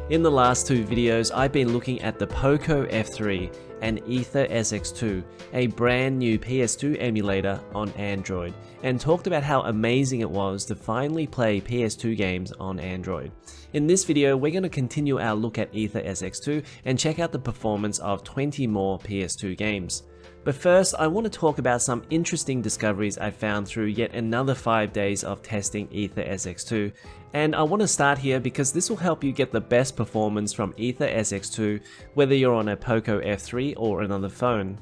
In the last two videos, I've been looking at the Poco F3 and Aether SX2, a brand new PS2 emulator on Android, and talked about how amazing it was to finally play PS2 games on Android. In this video, we're going to continue our look at Aether SX2 and check out the performance of 20 more PS2 games. But first, I want to talk about some interesting discoveries I found through yet another 5 days of testing Aether SX2. And I want to start here because this will help you get the best performance from Aether SX2, whether you're on a Poco F3 or another phone.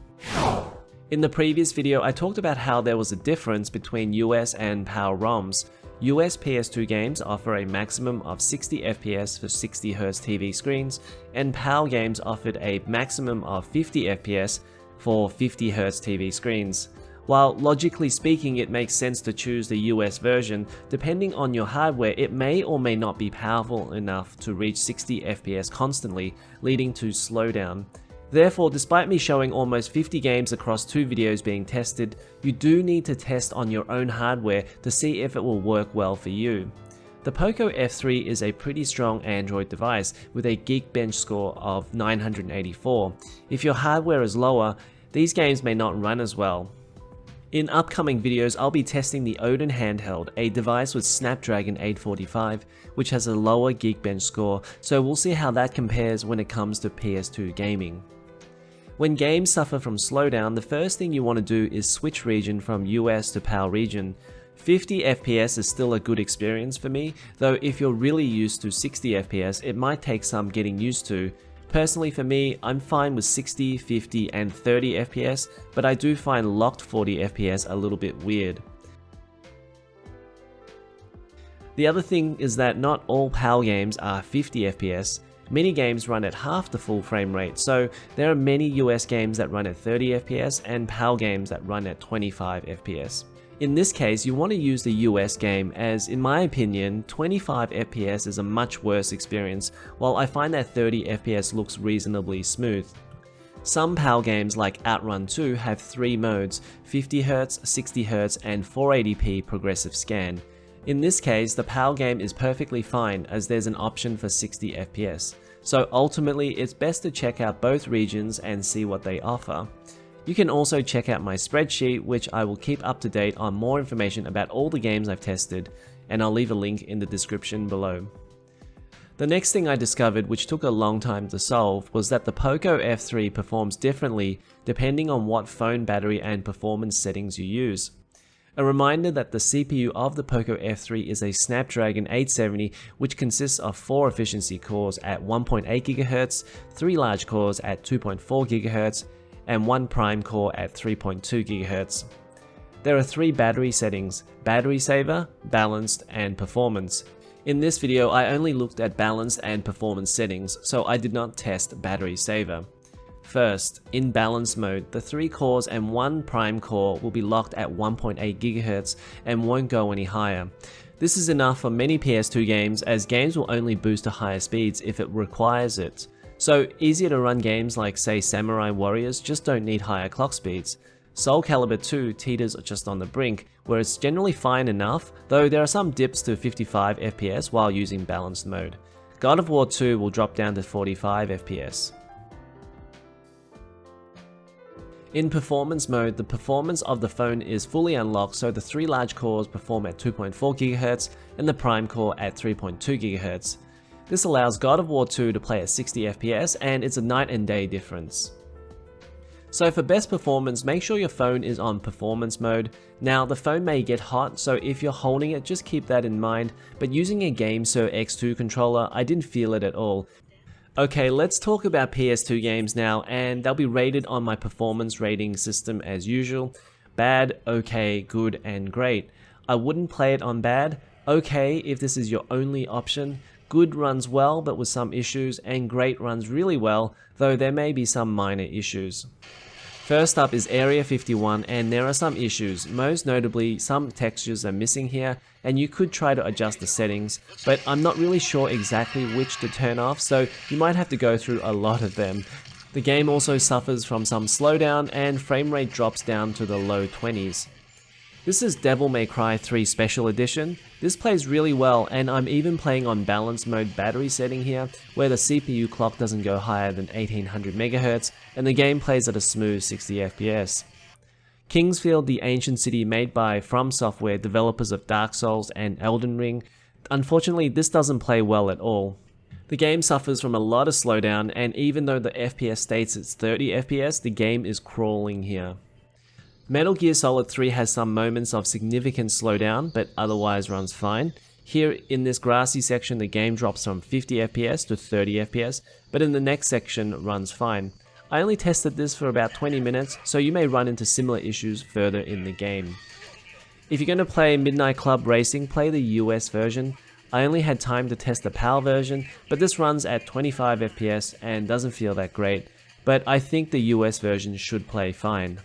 In the previous video, I talked about how there was a difference between US and PAL ROMs. US PS2 games offer a maximum of 60 FPS for 60Hz TV screens, and PAL games offered a maximum of 50 FPS for 50Hz TV screens. While logically speaking it makes sense to choose the US version, depending on your hardware it may or may not be powerful enough to reach 60 FPS constantly, leading to slowdown. Therefore, despite me showing almost 50 games across 2 videos being tested, you do need to test on your own hardware to see if it will work well for you. The Poco F3 is a pretty strong Android device with a Geekbench score of 984. If your hardware is lower, these games may not run as well. In upcoming videos, I'll be testing the Odin Handheld, a device with Snapdragon 845, which has a lower Geekbench score, so we'll see how that compares when it comes to PS2 gaming. When games suffer from slowdown, the first thing you want to do is switch region from US to PAL region. 50 FPS is still a good experience for me, though if you're really used to 60 FPS, it might take some getting used to. Personally for me, I'm fine with 60, 50 and 30 FPS, but I do find locked 40 FPS a little bit weird. The other thing is that not all PAL games are 50 FPS. Many games run at half the full frame rate, so there are many US games that run at 30 FPS and PAL games that run at 25 FPS. In this case, you want to use the US game as, in my opinion, 25 FPS is a much worse experience, while I find that 30 FPS looks reasonably smooth. Some PAL games like Outrun 2 have 3 modes, 50Hz, 60Hz and 480p progressive scan. In this case, the PAL game is perfectly fine as there's an option for 60 FPS, so ultimately it's best to check out both regions and see what they offer. You can also check out my spreadsheet, which I will keep up to date on more information about all the games I've tested, and I'll leave a link in the description below. The next thing I discovered, which took a long time to solve, was that the Poco F3 performs differently depending on what phone battery and performance settings you use. A reminder that the CPU of the Poco F3 is a Snapdragon 870, which consists of 4 efficiency cores at 1.8 GHz, 3 large cores at 2.4 GHz, and 1 prime core at 3.2 GHz. There are 3 battery settings: battery saver, balanced, and performance. In this video, I only looked at balanced and performance settings, so I did not test battery saver. First, in balanced mode, the 3 cores and 1 prime core will be locked at 1.8 GHz and won't go any higher. This is enough for many PS2 games, as games will only boost to higher speeds if it requires it. So easier to run games like, say, Samurai Warriors just don't need higher clock speeds. Soul Calibur 2 teeters just on the brink, where it's generally fine enough, though there are some dips to 55 FPS while using balanced mode. God of War 2 will drop down to 45 FPS. In performance mode, the performance of the phone is fully unlocked, so the 3 large cores perform at 2.4 GHz and the prime core at 3.2 GHz. This allows God of War 2 to play at 60 FPS, and it's a night and day difference. So for best performance, make sure your phone is on performance mode. Now the phone may get hot, so if you're holding it, just keep that in mind, but using a GameSir X2 controller, I didn't feel it at all. Okay, let's talk about PS2 games now, and they'll be rated on my performance rating system as usual: bad, okay, good, and great. I wouldn't play it on bad, okay if this is your only option, good runs well but with some issues, and great runs really well, though there may be some minor issues. First up is Area 51, and there are some issues. Most notably, some textures are missing here, and you could try to adjust the settings, but I'm not really sure exactly which to turn off, so you might have to go through a lot of them. The game also suffers from some slowdown, and frame rate drops down to the low 20s. This is Devil May Cry 3 Special Edition. This plays really well, and I'm even playing on balance mode battery setting here, where the CPU clock doesn't go higher than 1800 MHz, and the game plays at a smooth 60 FPS. Kingsfield, the ancient city made by From Software, developers of Dark Souls and Elden Ring. Unfortunately, this doesn't play well at all. The game suffers from a lot of slowdown, and even though the FPS states it's 30 FPS, the game is crawling here. Metal Gear Solid 3 has some moments of significant slowdown, but otherwise runs fine. Here in this grassy section, the game drops from 50 FPS to 30 FPS, but in the next section runs fine. I only tested this for about 20 minutes, so you may run into similar issues further in the game. If you're going to play Midnight Club Racing, play the US version. I only had time to test the PAL version, but this runs at 25 FPS and doesn't feel that great, but I think the US version should play fine.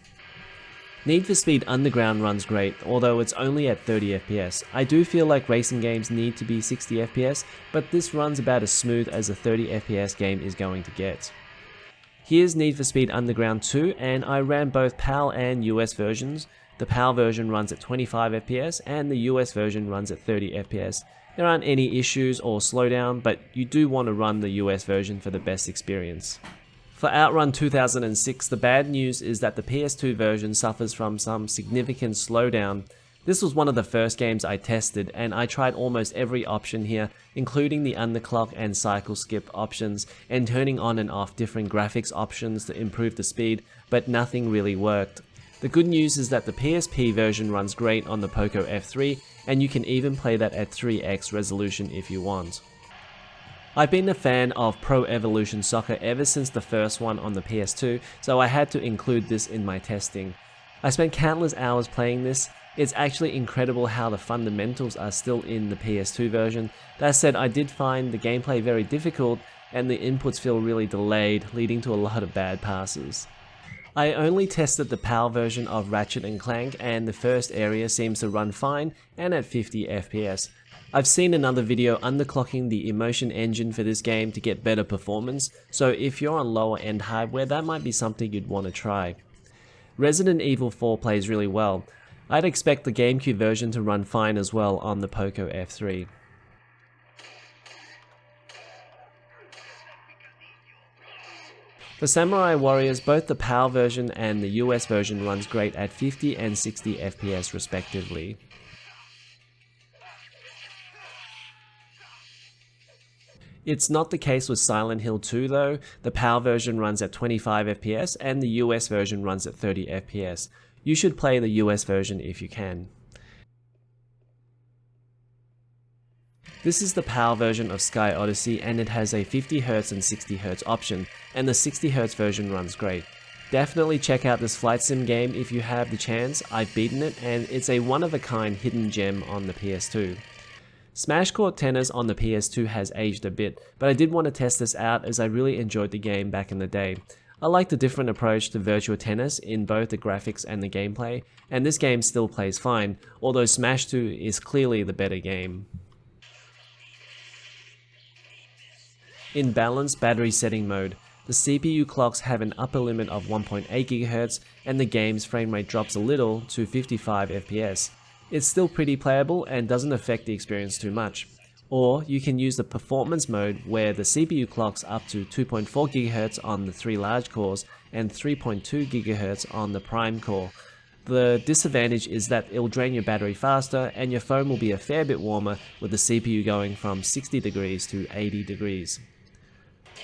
Need for Speed Underground runs great, although it's only at 30 FPS. I do feel like racing games need to be 60 FPS, but this runs about as smooth as a 30 FPS game is going to get. Here's Need for Speed Underground 2, and I ran both PAL and US versions. The PAL version runs at 25 FPS and the US version runs at 30 FPS. There aren't any issues or slowdown, but you do want to run the US version for the best experience. For Outrun 2006, the bad news is that the PS2 version suffers from some significant slowdown. This was one of the first games I tested, and I tried almost every option here, including the underclock and cycle skip options, and turning on and off different graphics options to improve the speed, but nothing really worked. The good news is that the PSP version runs great on the Poco F3, and you can even play that at 3x resolution if you want. I've been a fan of Pro Evolution Soccer ever since the first one on the PS2, so I had to include this in my testing. I spent countless hours playing this. It's actually incredible how the fundamentals are still in the PS2 version. That said, I did find the gameplay very difficult and the inputs feel really delayed, leading to a lot of bad passes. I only tested the PAL version of Ratchet & Clank, and the first area seems to run fine and at 50 FPS. I've seen another video underclocking the Emotion engine for this game to get better performance, so if you're on lower end hardware, that might be something you'd want to try. Resident Evil 4 plays really well. I'd expect the GameCube version to run fine as well on the Poco F3. For Samurai Warriors, both the PAL version and the US version runs great at 50 and 60 FPS respectively. It's not the case with Silent Hill 2 though. The PAL version runs at 25 FPS and the US version runs at 30 FPS. You should play the US version if you can. This is the PAL version of Sky Odyssey, and it has a 50Hz and 60Hz option, and the 60Hz version runs great. Definitely check out this flight sim game if you have the chance. I've beaten it, and it's a one-of-a-kind hidden gem on the PS2. Smash Court Tennis on the PS2 has aged a bit, but I did want to test this out as I really enjoyed the game back in the day. I like the different approach to Virtua Tennis in both the graphics and the gameplay, and this game still plays fine, although Smash 2 is clearly the better game. In balanced battery setting mode, the CPU clocks have an upper limit of 1.8 GHz and the game's frame rate drops a little to 55 FPS. It's still pretty playable and doesn't affect the experience too much. Or you can use the performance mode where the CPU clocks up to 2.4 GHz on the 3 large cores and 3.2 GHz on the prime core. The disadvantage is that it'll drain your battery faster and your phone will be a fair bit warmer with the CPU going from 60 degrees to 80 degrees.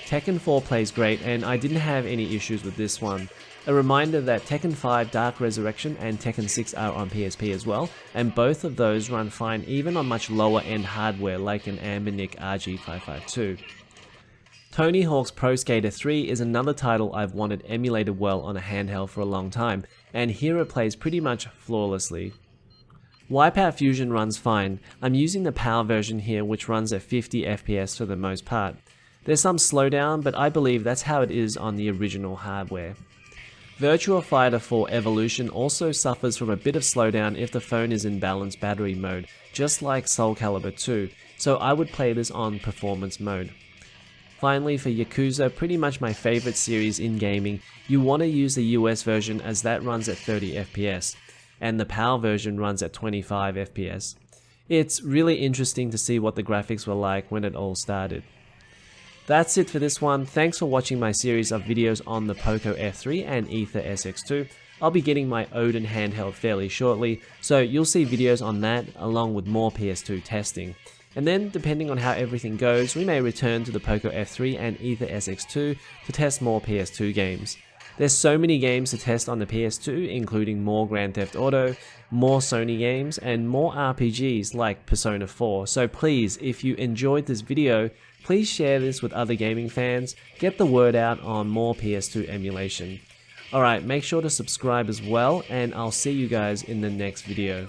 Tekken 4 plays great and I didn't have any issues with this one. A reminder that Tekken 5 Dark Resurrection and Tekken 6 are on PSP as well, and both of those run fine even on much lower end hardware like an Anbernic RG552. Tony Hawk's Pro Skater 3 is another title I've wanted emulated well on a handheld for a long time, and here it plays pretty much flawlessly. Wipeout Fusion runs fine. I'm using the PAL version here which runs at 50 FPS for the most part. There's some slowdown, but I believe that's how it is on the original hardware. Virtua Fighter 4 Evolution also suffers from a bit of slowdown if the phone is in balanced battery mode, just like Soul Calibur 2, so I would play this on performance mode. Finally, for Yakuza, pretty much my favorite series in gaming, you want to use the US version as that runs at 30 FPS, and the PAL version runs at 25 FPS. It's really interesting to see what the graphics were like when it all started. That's it for this one. Thanks for watching my series of videos on the Poco F3 and Aether SX2. I'll be getting my Odin handheld fairly shortly, so you'll see videos on that along with more PS2 testing. And then, depending on how everything goes, we may return to the Poco F3 and Aether SX2 to test more PS2 games. There's so many games to test on the PS2, including more Grand Theft Auto, more Sony games, and more RPGs like Persona 4. So please, if you enjoyed this video, please share this with other gaming fans, get the word out on more PS2 emulation. Alright, make sure to subscribe as well, and I'll see you guys in the next video.